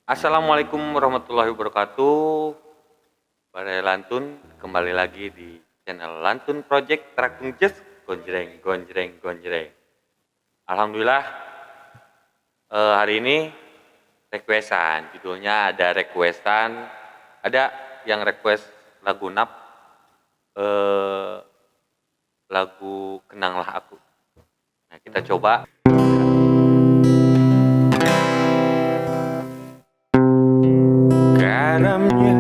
Assalamualaikum warahmatullahi wabarakatuh. Pada Lantun kembali lagi di channel Lantun Project Trakung Jes Gonjreng Gonjreng Gonjreng. Alhamdulillah hari ini requestan, judulnya ada requestan, ada yang request lagu nap, lagu Kenanglah Aku. Nah, kita coba. Garamnya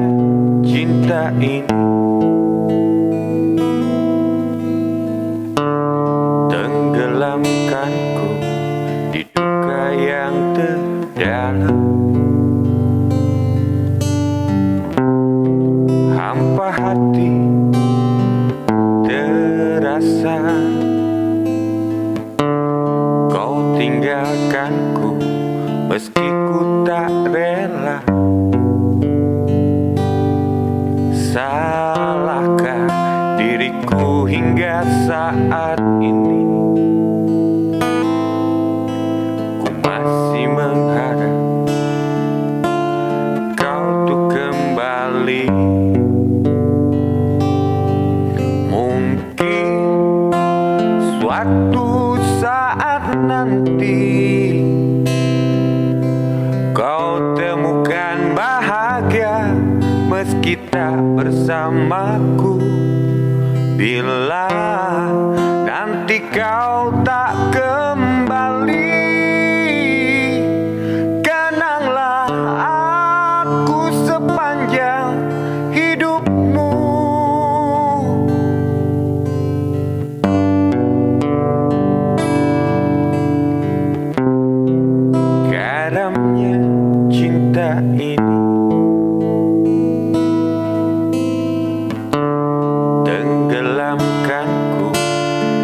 cinta ini tenggelamkanku di duka yang terdalam. Hampa hati terasa, kau tinggalkanku meski ku tak rela. Salahkah diriku hingga saat ini? Ku masih mengharap kau tuh kembali. Mungkin suatu saat nanti kau temukan bahagia meski tak bersamaku. Bila nanti kau tak kembali, kenanglah aku sepanjang hidupmu. Garamnya cinta ini tenggelamkanku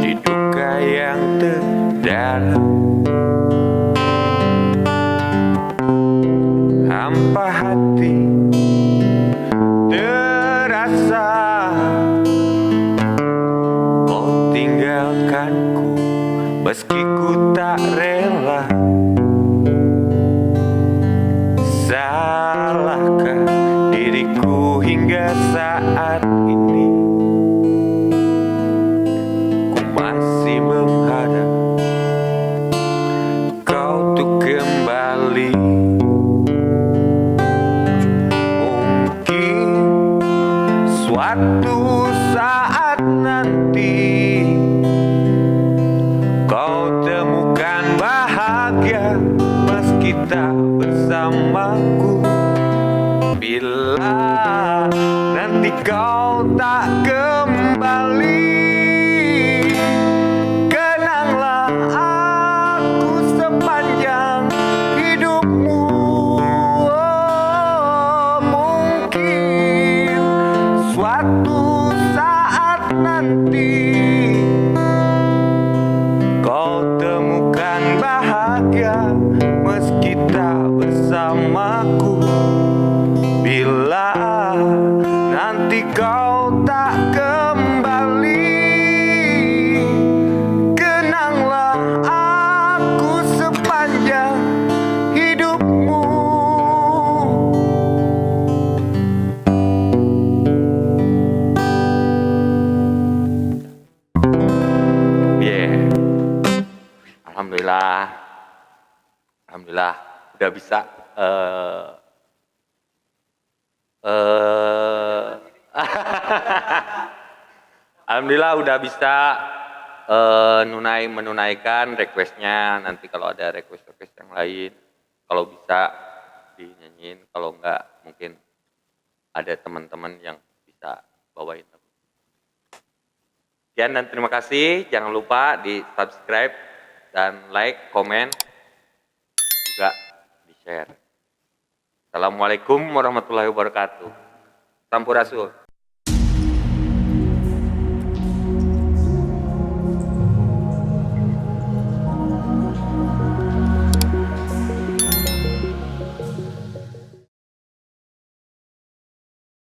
di duka yang terdalam. Hampa hati terasa, kau tinggalkanku meski ku tak rela. Salahkah diriku hingga saat ini? Masih mengharap kau tuh kembali. Mungkin suatu saat nanti kau temukan bahagia meski tak bersamaku. Bila nanti kau tak kembali, suatu saat nanti kau temukan bahagia meski tak bersamaku. Bila nanti kau tak kembali, kenanglah aku sepanjang hidupmu. Alhamdulillah udah bisa Alhamdulillah udah bisa menunaikan requestnya. Nanti kalau ada request yang lain, kalau bisa dinyanyiin, kalau enggak mungkin ada teman-teman yang bisa bawain. Sekian dan terima kasih. Jangan lupa di subscribe dan like, komen, juga di-share. Assalamualaikum warahmatullahi wabarakatuh. Sampurasun.